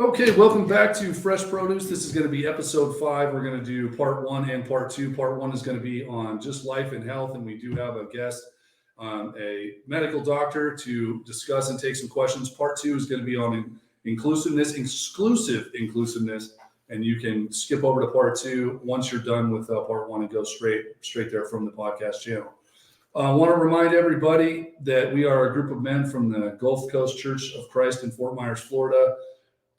Okay, welcome back to Fresh Produce. This is going to be episode 5. We're going to do part 1 and part 2. Part 1 is going to be on just life and health, and we do have a guest, a medical doctor, to discuss and take some questions. Part 2 is going to be on inclusiveness, exclusive inclusiveness, and you can skip over to part 2 once you're done with part 1 and go straight there from the podcast channel. I want to remind everybody that we are a group of men from the Gulf Coast Church of Christ in Fort Myers, Florida.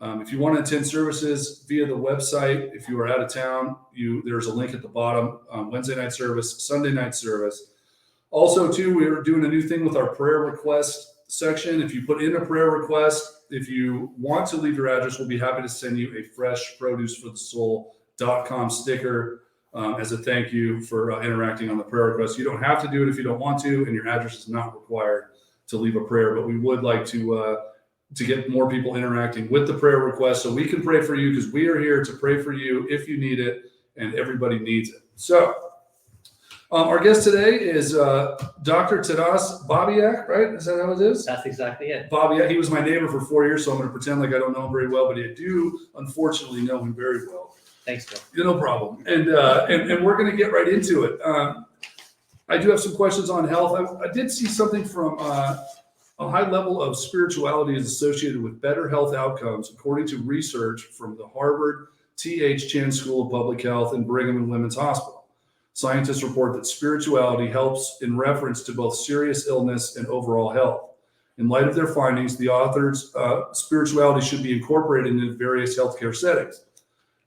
If you want to attend services via the website, if you are out of town, there's a link at the bottom. Wednesday night service, Sunday night service. Also, too, we're doing a new thing with our prayer request section. If you put in a prayer request, if you want to leave your address, we'll be happy to send you a freshproduceforthesoul.com sticker as a thank you for interacting on the prayer request. You don't have to do it if you don't want to, and your address is not required to leave a prayer, but we would like to get more people interacting with the prayer request so we can pray for you, because we are here to pray for you if you need it, and everybody needs it. So our guest today is Dr. Taras Babiak, right? Is that how it is? That's exactly it. Babiak. He was my neighbor for 4 years, so I'm going to pretend like I don't know him very well, but I do unfortunately know him very well. Thanks, Bill. No problem. And we're going to get right into it. I do have some questions on health. I did see something from a high level of spirituality is associated with better health outcomes, according to research from the Harvard T.H. Chan School of Public Health and Brigham and Women's Hospital. Scientists report that spirituality helps in reference to both serious illness and overall health. In light of their findings, the authors, spirituality should be incorporated into various healthcare settings.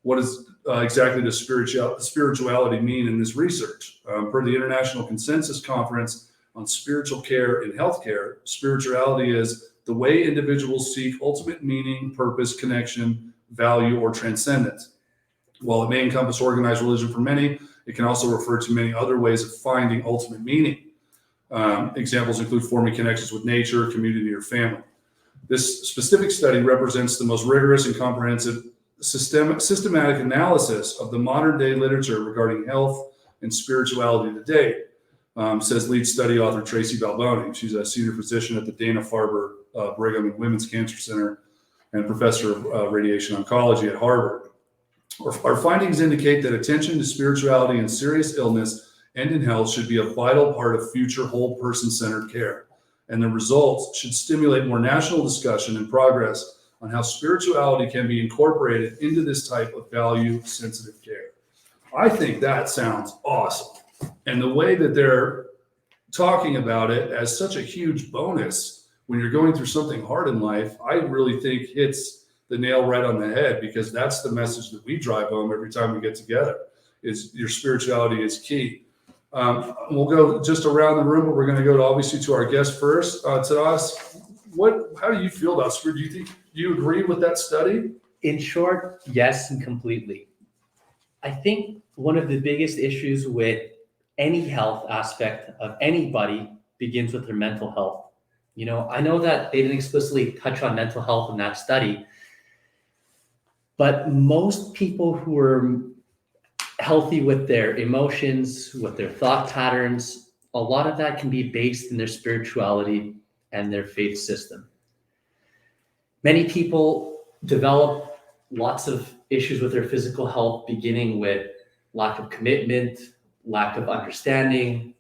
What does exactly does spirituality mean in this research? Per the International Consensus Conference on Spiritual Care in Healthcare, spirituality is the way individuals seek ultimate meaning, purpose, connection, value, or transcendence. While it may encompass organized religion for many, it can also refer to many other ways of finding ultimate meaning. Examples include forming connections with nature, community, or family. This specific study represents the most rigorous and comprehensive systematic analysis of the modern day literature regarding health and spirituality to date, says lead study author Tracy Balboni. She's a senior physician at the Dana-Farber Brigham and Women's Cancer Center and professor of radiation oncology at Harvard. Our findings indicate that attention to spirituality in serious illness and in health should be a vital part of future whole person-centered care, and the results should stimulate more national discussion and progress on how spirituality can be incorporated into this type of value-sensitive care. I think that sounds awesome. And the way that they're talking about it as such a huge bonus when you're going through something hard in life, I really think hits the nail right on the head, because that's the message that we drive home every time we get together, is your spirituality is key. We'll go just around the room, but we're going to go obviously to our guest first. Taras, how do you feel about spirit? Do you agree with that study? In short, yes, and completely. I think one of the biggest issues with any health aspect of anybody begins with their mental health. You know, I know that they didn't explicitly touch on mental health in that study, but most people who are healthy with their emotions, with their thought patterns, a lot of that can be based in their spirituality and their faith system. Many people develop lots of issues with their physical health, beginning with lack of commitment, lack of understanding,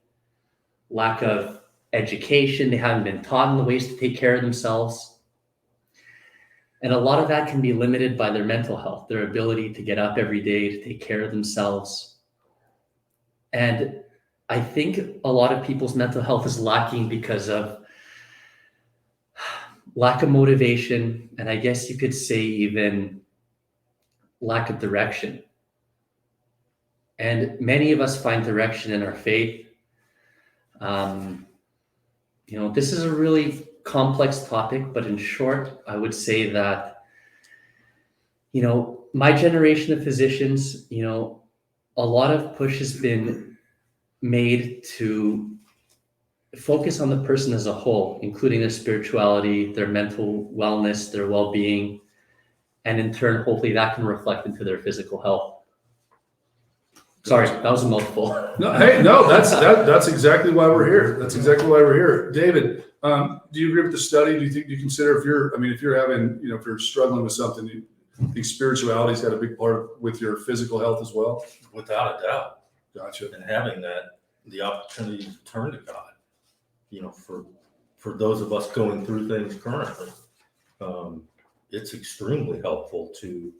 lack of education. They haven't been taught in the ways to take care of themselves. And a lot of that can be limited by their mental health, their ability to get up every day, to take care of themselves. And I think a lot of people's mental health is lacking because of lack of motivation, and I guess you could say even lack of direction. And many of us find direction in our faith. This is a really complex topic, but in short, I would say that, my generation of physicians, a lot of push has been made to focus on the person as a whole, including their spirituality, their mental wellness, their well-being, and in turn, hopefully that can reflect into their physical health. Sorry, that was a mouthful. No, hey, no, that's exactly why we're here. That's exactly why we're here. David, do you agree with the study? Do you consider if you're having, if you're struggling with something, do you think spirituality's got a big part with your physical health as well? Without a doubt. Gotcha. And having the opportunity to turn to God, for those of us going through things currently, it's extremely helpful to,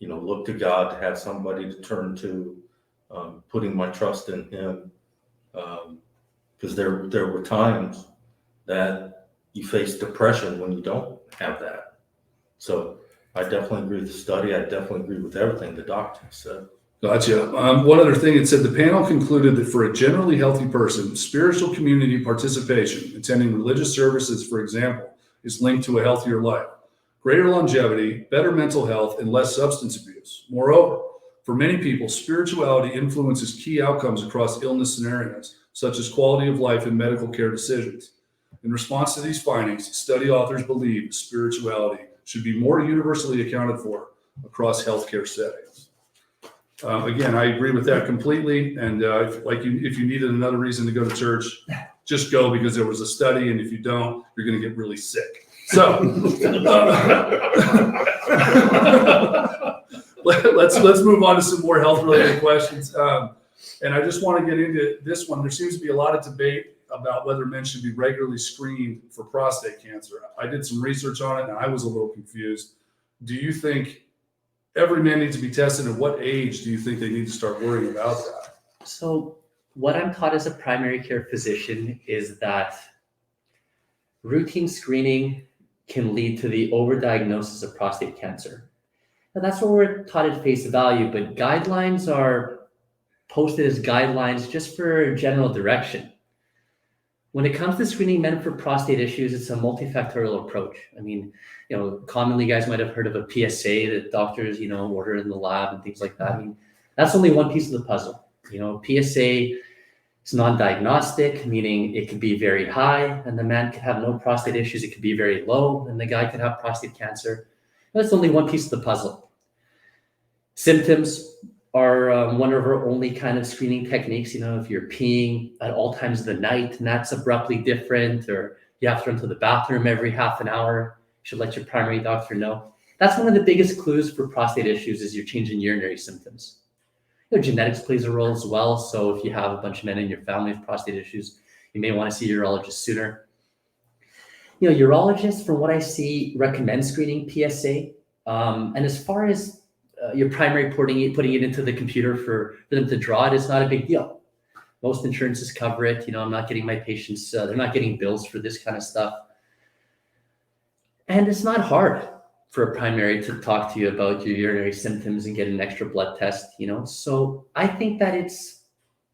look to God, to have somebody to turn to, putting my trust in Him. Because there were times that you face depression when you don't have that. So I definitely agree with the study. I definitely agree with everything the doctor said. Gotcha. One other thing, it said the panel concluded that for a generally healthy person, spiritual community participation, attending religious services, for example, is linked to a healthier life, greater longevity, better mental health, and less substance abuse. Moreover, for many people, spirituality influences key outcomes across illness scenarios, such as quality of life and medical care decisions. In response to these findings, study authors believe spirituality should be more universally accounted for across healthcare settings. Again, I agree with that completely. And if you needed another reason to go to church, just go because there was a study. And if you don't, you're going to get really sick. So let's move on to some more health related questions. And I just want to get into this one. There seems to be a lot of debate about whether men should be regularly screened for prostate cancer. I did some research on it and I was a little confused. Do you think every man needs to be tested? At what age do you think they need to start worrying about that? So what I'm taught as a primary care physician is that routine screening can lead to the overdiagnosis of prostate cancer. Now that's what we're taught at face value, but guidelines are posted as guidelines just for general direction. When it comes to screening men for prostate issues, it's a multifactorial approach. I mean, commonly you guys might have heard of a PSA that doctors, order in the lab and things like that. I mean, that's only one piece of the puzzle. PSA is non-diagnostic, meaning it could be very high and the man could have no prostate issues. It could be very low and the guy could have prostate cancer. That's only one piece of the puzzle. Symptoms are one of our only kind of screening techniques. If you're peeing at all times of the night and that's abruptly different, or you have to run to the bathroom every half an hour, you should let your primary doctor know. That's one of the biggest clues for prostate issues is your change in urinary symptoms. Genetics plays a role as well. So if you have a bunch of men in your family with prostate issues, you may want to see a urologist sooner. Urologists, from what I see, recommend screening PSA. And as far as your primary putting it into the computer for them to draw it is not a big deal. Most insurances cover it. I'm not getting my patients, they're not getting bills for this kind of stuff. And it's not hard for a primary to talk to you about your urinary symptoms and get an extra blood test, So I think that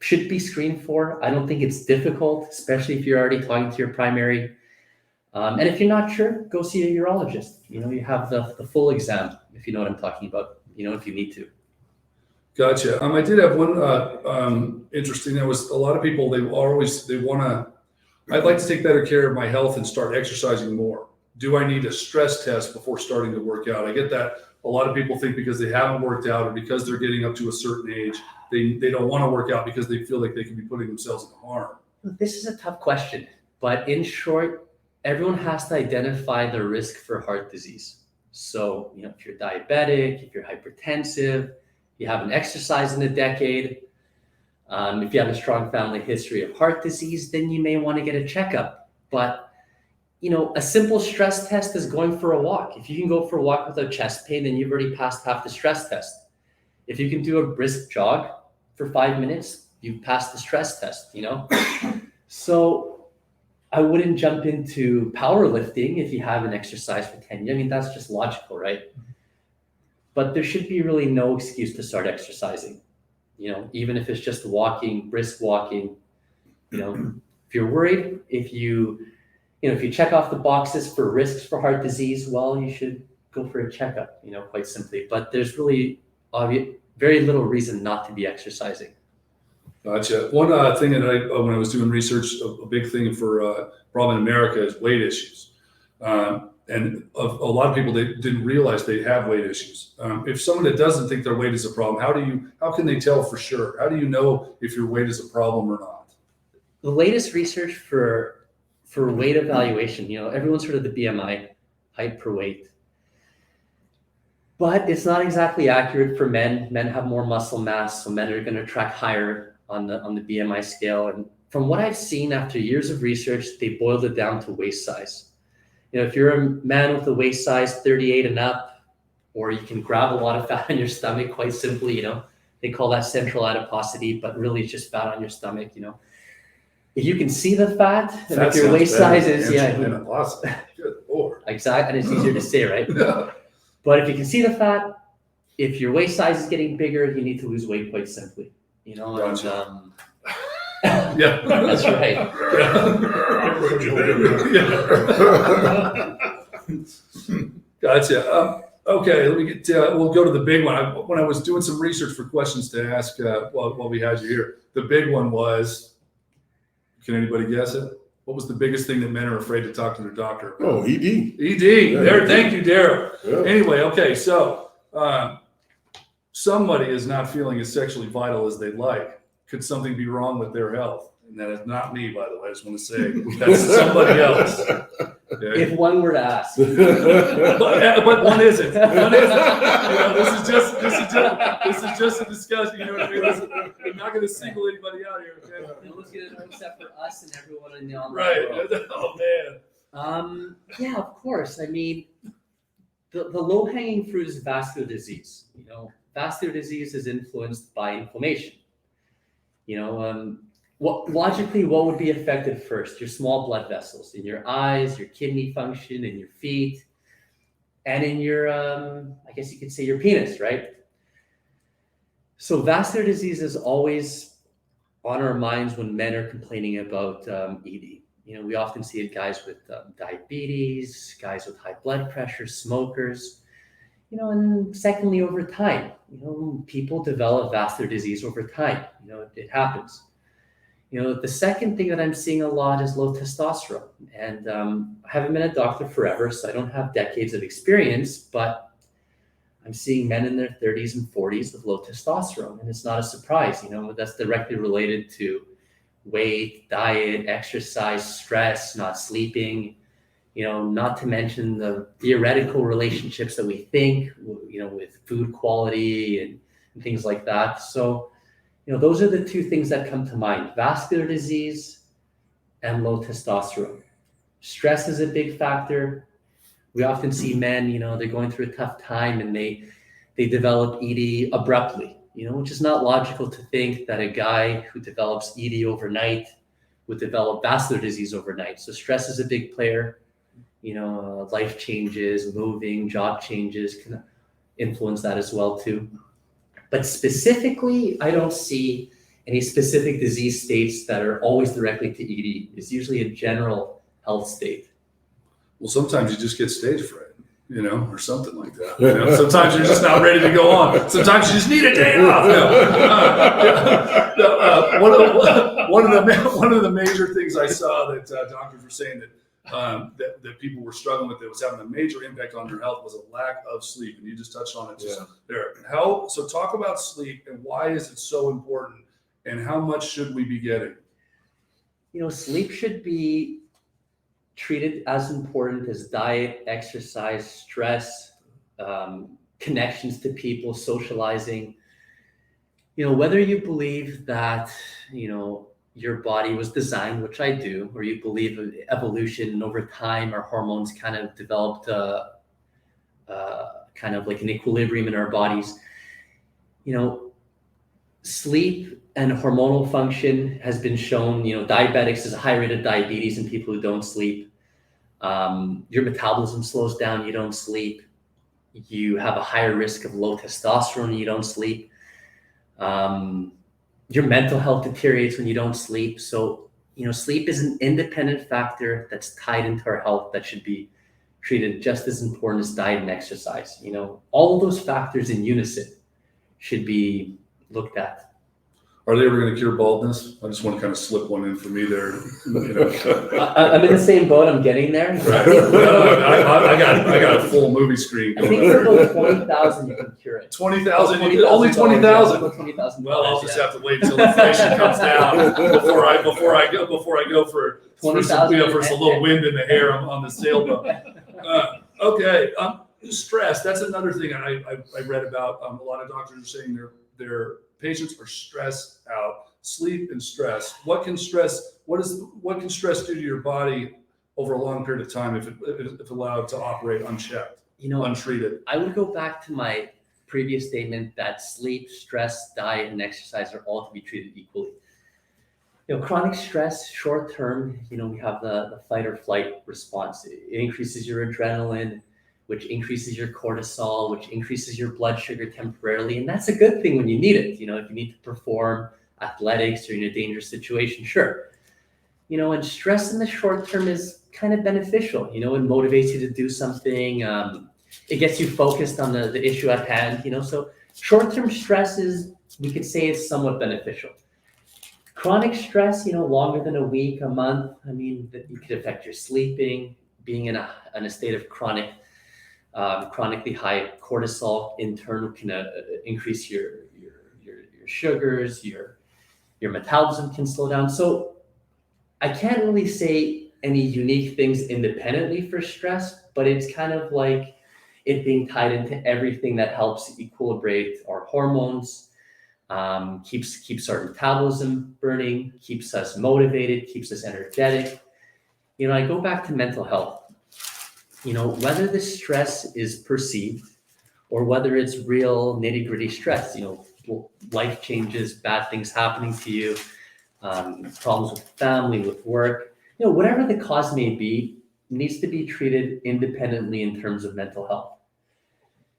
should be screened for. I don't think it's difficult, especially if you're already talking to your primary. And if you're not sure, go see a urologist. You have the full exam, if you know what I'm talking about. If you need to. Gotcha. I did have one interesting. There was a lot of people. I'd like to take better care of my health and start exercising more. Do I need a stress test before starting to work out? I get that a lot of people think because they haven't worked out or because they're getting up to a certain age, they don't want to work out because they feel like they can be putting themselves in harm. This is a tough question, but in short, everyone has to identify the risk for heart disease. So, if you're diabetic, if you're hypertensive, you haven't exercised in a decade, if you have a strong family history of heart disease, then you may want to get a checkup. But, a simple stress test is going for a walk. If you can go for a walk without chest pain, then you've already passed half the stress test. If you can do a brisk jog for 5 minutes, you've passed the stress test, So I wouldn't jump into powerlifting if you haven't exercised for 10 years. I mean, that's just logical, right? But there should be really no excuse to start exercising. Even if it's just walking, brisk walking, if you're worried, if you check off the boxes for risks for heart disease, well, you should go for a checkup, quite simply. But there's really very little reason not to be exercising. Gotcha. One thing that when I was doing research, a big thing for problem in America is weight issues. and a lot of people, they didn't realize they have weight issues. If someone that doesn't think their weight is a problem, how can they tell for sure? How do you know if your weight is a problem or not? The latest research for weight evaluation, everyone's heard of the BMI, height per weight, but it's not exactly accurate for men. Men have more muscle mass, so men are going to track higher on the BMI scale. And from what I've seen after years of research, they boiled it down to waist size. If you're a man with a waist size 38 and up, or you can grab a lot of fat on your stomach, quite simply, they call that central adiposity, but really it's just fat on your stomach, If you can see the fat, and if your waist size is, Good Lord. exactly, and it's easier to say, right? But if you can see the fat, if your waist size is getting bigger, you need to lose weight, quite simply, Gotcha. and, Yeah. that's right. Gotcha. Okay, let me get. We'll go to the big one. When I was doing some research for questions to ask while we had you here, the big one was. Can anybody guess it? What was the biggest thing that men are afraid to talk to their doctor about? Oh, ED. ED. Yeah, There. ED. Thank you, Daryl. Yeah. Anyway, okay, so somebody is not feeling as sexually vital as they'd like. Could something be wrong with their health? And that is not me, by the way. I just want to say that's somebody else. Okay? If one were to ask. But one isn't. One isn't. This is just a discussion. You know what I mean? I'm not going to single anybody out here. Okay? No one's gonna know except for us and everyone in the online Right. world. Oh man. Yeah, of course. I mean, the low-hanging fruit is vascular disease. Vascular disease is influenced by inflammation. What would be affected first? Your small blood vessels in your eyes, your kidney function, in your feet, and in your, I guess you could say your penis, right? So vascular disease is always on our minds when men are complaining about ED. We often see it guys with diabetes, guys with high blood pressure, smokers, and secondly, over time, people develop vascular disease over time. It happens. The second thing that I'm seeing a lot is low testosterone. And I haven't been a doctor forever, so I don't have decades of experience, but I'm seeing men in their 30s and 40s with low testosterone. And it's not a surprise, that's directly related to weight, diet, exercise, stress, not sleeping, not to mention the theoretical relationships that we think, with food quality and things like that. So, those are the two things that come to mind: vascular disease and low testosterone. Stress is a big factor. We often see men, they're going through a tough time and they develop ED abruptly, which is not logical to think that a guy who develops ED overnight would develop vascular disease overnight. So stress is a big player. Life changes, moving, job changes can influence that as well too. But specifically, I don't see any specific disease states that are always directly to ED. It's usually a general health state. Well, sometimes you just get stage fright, or something like that. Sometimes you're just not ready to go on. Sometimes you just need a day off. One of the major things I saw that doctors were saying that people were struggling with that was having a major impact on their health was a lack of sleep, and you just touched on it just there. So talk about sleep and why is it so important, and how much should we be getting? Sleep should be treated as important as diet, exercise, stress, connections to people, socializing. Whether you believe that, your body was designed, which I do, or you believe in evolution and over time our hormones kind of developed kind of like an equilibrium in our bodies. Sleep and hormonal function has been shown, diabetics is a high rate of diabetes in people who don't sleep. Your metabolism slows down, you don't sleep. You have a higher risk of low testosterone, you don't sleep. Your mental health deteriorates when you don't sleep. So, sleep is an independent factor that's tied into our health that should be treated just as important as diet and exercise. All of those factors in unison should be looked at. Are they ever going to cure baldness? I just want to kind of slip one in for me there. You know. I'm in the same boat. I'm getting there. Right. I got a full movie screen I going think for there. about 20,000 you can cure it. 20,000, only 20,000. $20,000. Well, I'll just have to wait until inflation comes down before I go for some, for some little wind in the hair on the sailboat. Okay, stress. That's another thing I read about. A lot of doctors are saying their patients are stressed out. Sleep and stress. What can stress do to your body over a long period of time if allowed to operate unchecked, untreated? I would go back to my previous statement that sleep, stress, diet, and exercise are all to be treated equally. Chronic stress, short term, we have the fight or flight response. It increases your adrenaline, which increases your cortisol, which increases your blood sugar temporarily. And that's a good thing when you need it. If you need to perform athletics or in a dangerous situation, sure. And stress in the short term is kind of beneficial, it motivates you to do something. It gets you focused on the issue at hand, so short-term stress we could say is somewhat beneficial. Chronic stress, longer than a week, a month, it could affect your sleeping, being in a state of chronically high cortisol in turn can increase your sugars, your metabolism can slow down. So I can't really say any unique things independently for stress, but it's kind of like it being tied into everything that helps equilibrate our hormones, keeps our metabolism burning, keeps us motivated, keeps us energetic. I go back to mental health. Whether the stress is perceived or whether it's real nitty-gritty stress, life changes, bad things happening to you, problems with family, with work, whatever the cause may be, needs to be treated independently in terms of mental health.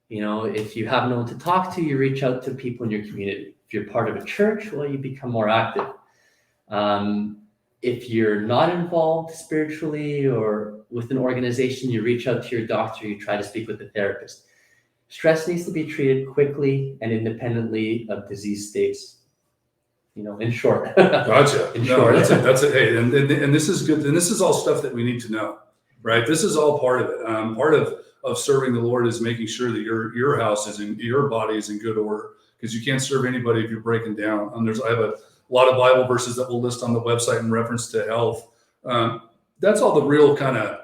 If you have no one to talk to, you reach out to people in your community. If you're part of a church, well, you become more active. If you're not involved spiritually or with an organization, you reach out to your doctor, you try to speak with a therapist. Stress needs to be treated quickly and independently of disease states. In short. Gotcha. In short. That's it. Hey, and this is good. And this is all stuff that we need to know, right? This is all part of it. Part of serving the Lord is making sure that your house your body is in good order, because you can't serve anybody if you're breaking down. I have a lot of Bible verses that we'll list on the website in reference to health. That's all the real kind of,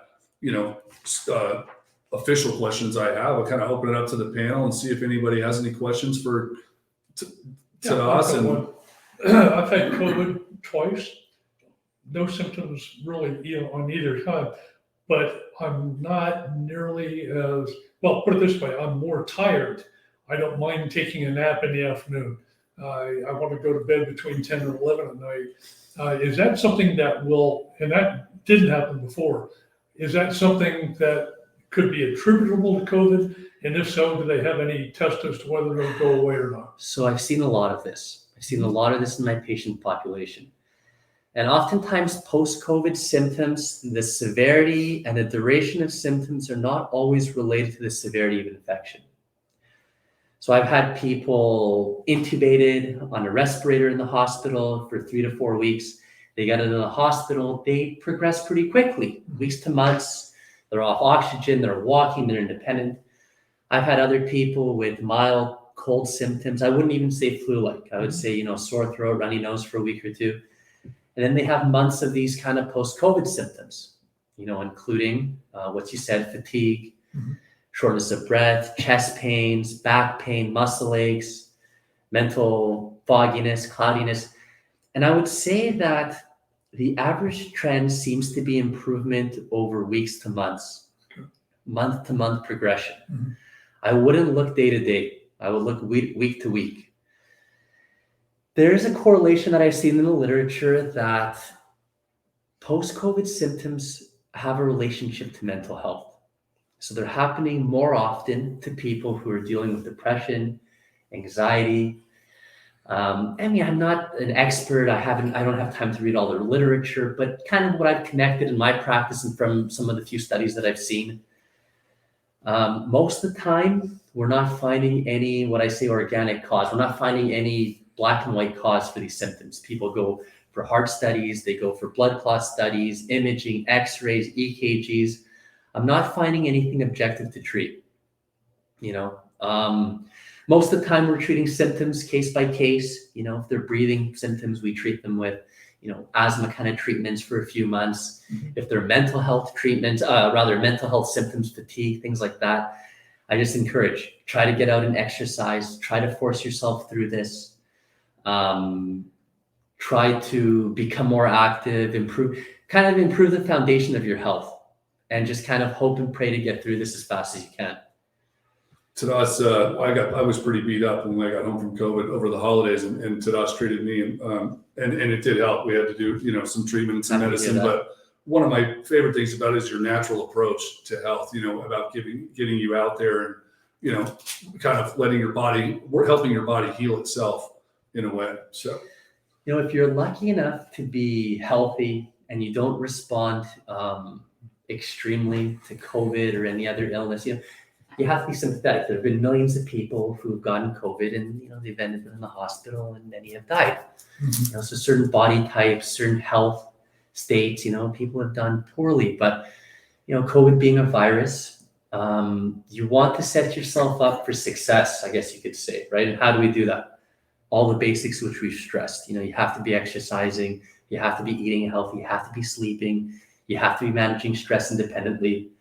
official questions I have. I'll kind of open it up to the panel and see if anybody has any questions to us. And I've had COVID twice. No symptoms really, on either side, but I'm not nearly as, well, put it this way, I'm more tired. I don't mind taking a nap in the afternoon. I want to go to bed between 10 and 11 at night. Is that something that and that didn't happen before, is that something that could be attributable to COVID? And if so, do they have any test as to whether it'll go away or not? So I've seen a lot of this. I've seen a lot of this in my patient population. And oftentimes post-COVID symptoms, the severity and the duration of symptoms are not always related to the severity of infection. So I've had people intubated on a respirator in the hospital for 3 to 4 weeks. They got into the hospital, they progress pretty quickly, weeks to months. They're off oxygen, they're walking, they're independent. I've had other people with mild cold symptoms. I wouldn't even say flu-like. I would say, sore throat, runny nose for a week or two. And then they have months of these kind of post-COVID symptoms, including what you said, fatigue, shortness of breath, chest pains, back pain, muscle aches, mental fogginess, cloudiness. And I would say that the average trend seems to be improvement over weeks to months, month to month progression. Mm-hmm. I wouldn't look day to day. I would look week to week. There's a correlation that I've seen in the literature that post-COVID symptoms have a relationship to mental health. So they're happening more often to people who are dealing with depression, anxiety. I'm not an expert. I don't have time to read all the literature, but kind of what I've connected in my practice and from some of the few studies that I've seen. Most of the time, we're not finding any, what I say, organic cause. We're not finding any black and white cause for these symptoms. People go for heart studies, they go for blood clot studies, imaging, x-rays, EKGs. I'm not finding anything objective to treat. Most of the time we're treating symptoms case by case. If they're breathing symptoms, we treat them with, asthma kind of treatments for a few months. If they're mental health treatments, mental health symptoms, fatigue, things like that, I just encourage, try to get out and exercise, try to force yourself through this. Try to become more active, improve the foundation of your health, and just kind of hope and pray to get through this as fast as you can. Tadas, I was pretty beat up when I got home from COVID over the holidays, and Tadas treated me, and it did help. We had to do some treatment and some medicine, but one of my favorite things about it is your natural approach to health. About getting you out there and kind of letting we're helping your body heal itself in a way. So if you're lucky enough to be healthy and you don't respond extremely to COVID or any other illness, you have to be sympathetic. There have been millions of people who've gotten COVID and, they've ended up in the hospital and many have died. So certain body types, certain health states, people have done poorly. But, COVID being a virus, you want to set yourself up for success, I guess you could say, right? And how do we do that? All the basics which we've stressed. You have to be exercising, you have to be eating healthy, you have to be sleeping, you have to be managing stress independently,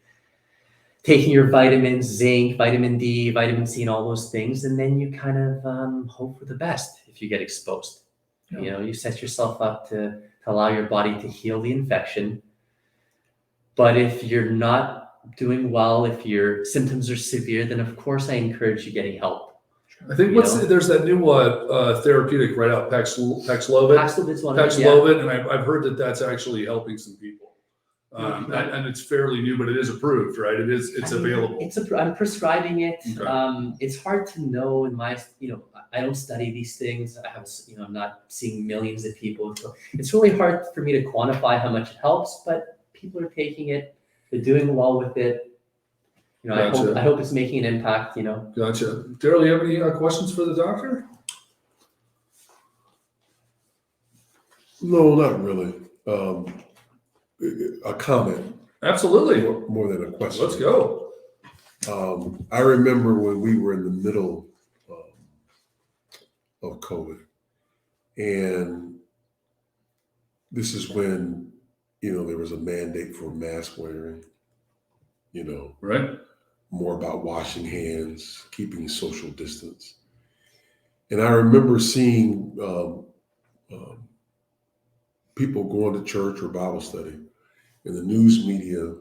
taking your vitamins, zinc, vitamin D, vitamin C, and all those things. And then you kind of hope for the best if you get exposed. You set yourself up to allow your body to heal the infection. But if you're not doing well, if your symptoms are severe, then of course I encourage you getting help. I think there's that new therapeutic right out, Paxlovid. Paxlovid's one. Paxlovid, and I've heard that that's actually helping some people. And it's fairly new, but it is approved, right? It's available. I'm prescribing it. Okay. It's hard to know in my, I don't study these things. I'm not seeing millions of people. So it's really hard for me to quantify how much it helps, but people are taking it. They're doing well with it. Gotcha. I hope it's making an impact, Gotcha. Daryl, you have any questions for the doctor? No, not really. A comment. Absolutely. More than a question. Let's go. I remember when we were in the middle of COVID, and this is when there was a mandate for mask wearing. Right. More about washing hands, keeping social distance, and I remember seeing people going to church or Bible study, and the news media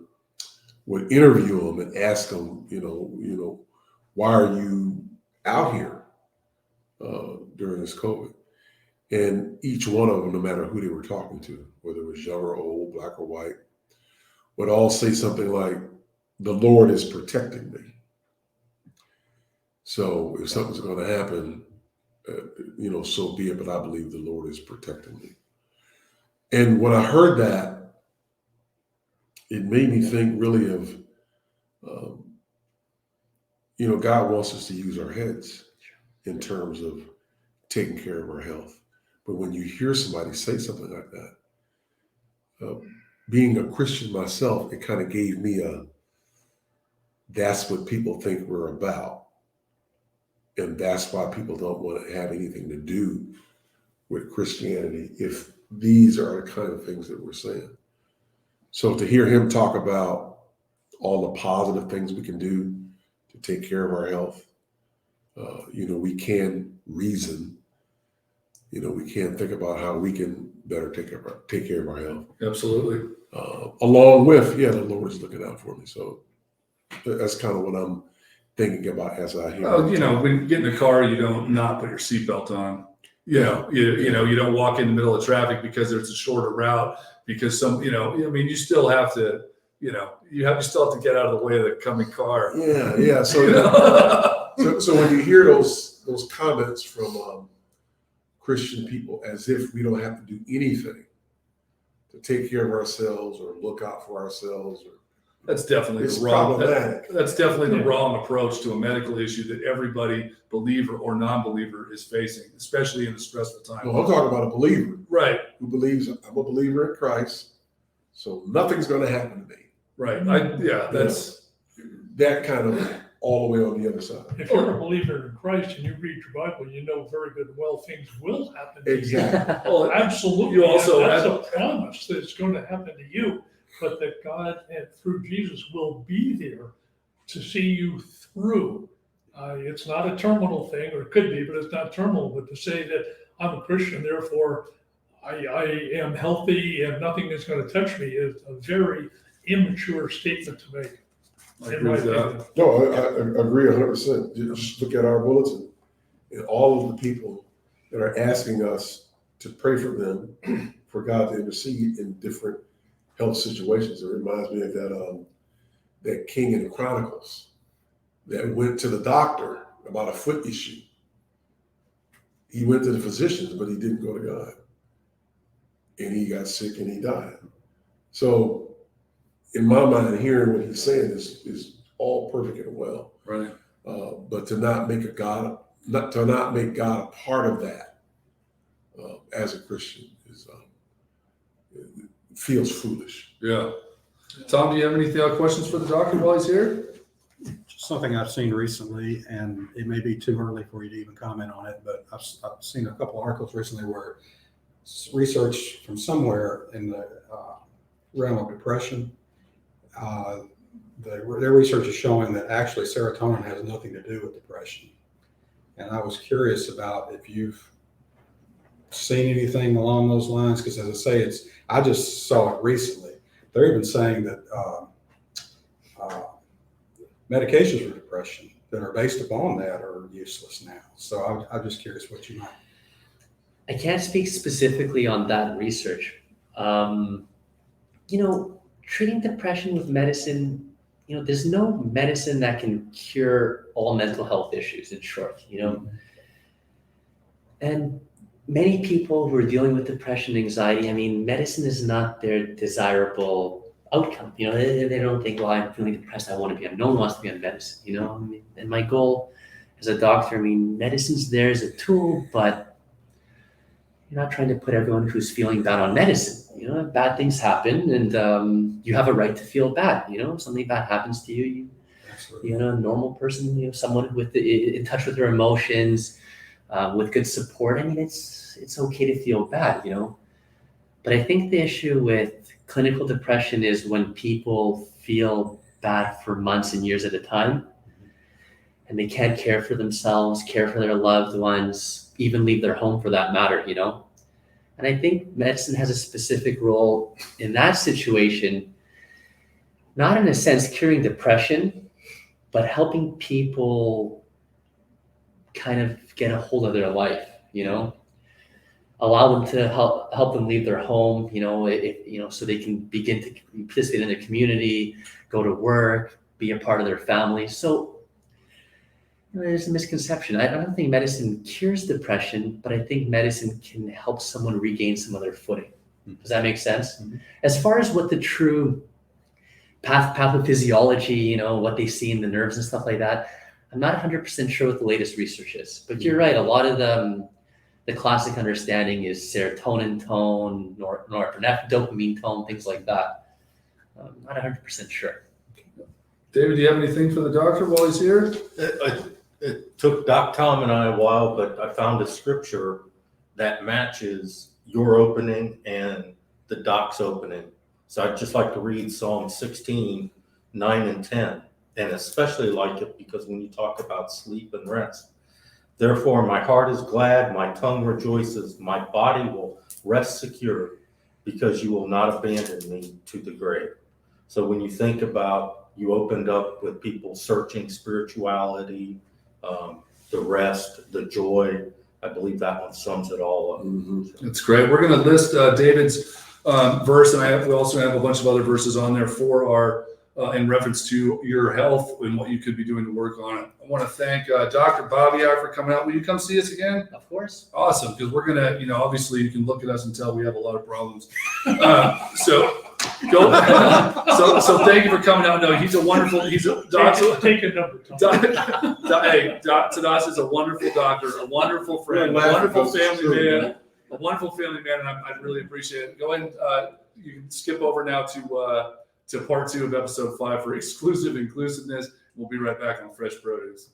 would interview them and ask them, why are you out here during this COVID? And each one of them, no matter who they were talking to, whether it was young or old, black or white, would all say something like, the Lord is protecting me. So if something's going to happen, so be it, but I believe the Lord is protecting me. And when I heard that, it made me think really of, God wants us to use our heads in terms of taking care of our health. But when you hear somebody say something like that, being a Christian myself, it kind of gave me that's what people think we're about. And that's why people don't want to have anything to do with Christianity if these are the kind of things that we're saying. So to hear him talk about all the positive things we can do to take care of our health, we can reason, we can think about how we can better take care of our health. Absolutely. Along with, the Lord's looking out for me. So that's kind of what I'm thinking about as I hear. When you get in the car, you don't not put your seatbelt on. You don't walk in the middle of traffic because there's a shorter route because you still have to, you still have to get out of the way of the coming car. Yeah. So when you hear those comments from Christian people, as if we don't have to do anything to take care of ourselves or look out for ourselves or That's definitely It's the wrong. problematic. That's definitely the Yeah. wrong approach to a medical issue that everybody, believer or non-believer, is facing, especially in a stressful time. No, I'm talking about a believer Right, who believes I'm a believer in Christ, so nothing's going to happen to me. right. That's That kind of all the way on the other side. If you're a believer in Christ and you read your Bible, you know very good and well things will happen to you. Exactly. well, Absolutely. You also That's have- a promise that it's going to happen to you, but that God and through Jesus will be there to see you through. It's not a terminal thing, or it could be, but it's not terminal. But to say that I'm a Christian, therefore I am healthy and nothing is going to touch me is a very immature statement to make. I in agree my with that. opinion. No, I agree 100%. Just look at our bulletin and all of the people that are asking us to pray for them, for God to intercede in different health situations. It reminds me of that king in the Chronicles that went to the doctor about a foot issue. He went to the physicians, but he didn't go to God. And he got sick and he died. So in my mind, hearing what he's saying is all perfect and well. Right. But to not make God a part of that as a Christian feels foolish. Yeah. Tom, do you have any questions for the doctor while he's here? Something I've seen recently, and it may be too early for you to even comment on it, but I've seen a couple of articles recently where research from somewhere in the realm of depression, their research is showing that actually serotonin has nothing to do with depression. And I was curious about if you've seen anything along those lines, because as I say, I just saw it recently. They're even saying that medications for depression that are based upon that are useless now. So I'm just curious what you might. I can't speak specifically on that research. Treating depression with medicine, there's no medicine that can cure all mental health issues, in short, And many people who are dealing with depression, anxiety, medicine is not their desirable outcome. They don't think, well, I'm feeling depressed, I want to be on. No one wants to be on medicine, And my goal as a doctor, medicine's there as a tool, but you're not trying to put everyone who's feeling bad on medicine. Bad things happen, and you have a right to feel bad. Something bad happens to you. Absolutely. A normal person, someone in touch with their emotions, with good support. It's okay to feel bad, But I think the issue with clinical depression is when people feel bad for months and years at a time, and they can't care for themselves, care for their loved ones, even leave their home for that matter, And I think medicine has a specific role in that situation, not in a sense curing depression, but helping people kind of get a hold of their life, allow them to help them leave their home, so they can begin to participate in their community, go to work, be a part of their family. So there's a misconception. I don't think medicine cures depression, but I think medicine can help someone regain some of their footing. Does that make sense? Mm-hmm. As far as what the true pathophysiology, what they see in the nerves and stuff like that, I'm not 100% sure what the latest research is. But you're right. A lot of the classic understanding is serotonin tone, norepinephrine, dopamine tone, things like that. I'm not 100% sure. David, do you have anything for the doctor while he's here? It took Doc Tom and I a while, but I found a scripture that matches your opening and the doc's opening. So I'd just like to read Psalm 16, 9 and 10, and especially like it because when you talk about sleep and rest. Therefore, my heart is glad, my tongue rejoices, my body will rest secure because you will not abandon me to the grave. So when you think about, you opened up with people searching spirituality, the rest, the joy. I believe that one sums it all up. Mm-hmm. That's great. We're going to list David's verse, and we also have a bunch of other verses on there for our in reference to your health and what you could be doing to work on it. I want to thank Dr. Bobby for coming out. Will you come see us again? Of course. Awesome, because we're going to, obviously you can look at us and tell we have a lot of problems. So go. So thank you for coming out. No, he's a wonderful. He's a doctor. Take a number. Tom. Hey, Tadas is a wonderful doctor, a wonderful friend, a wonderful family man, a wonderful family man, and I really appreciate it. Go ahead. You can skip over now to part 2 of episode 5 for exclusive inclusiveness. We'll be right back on Fresh Produce.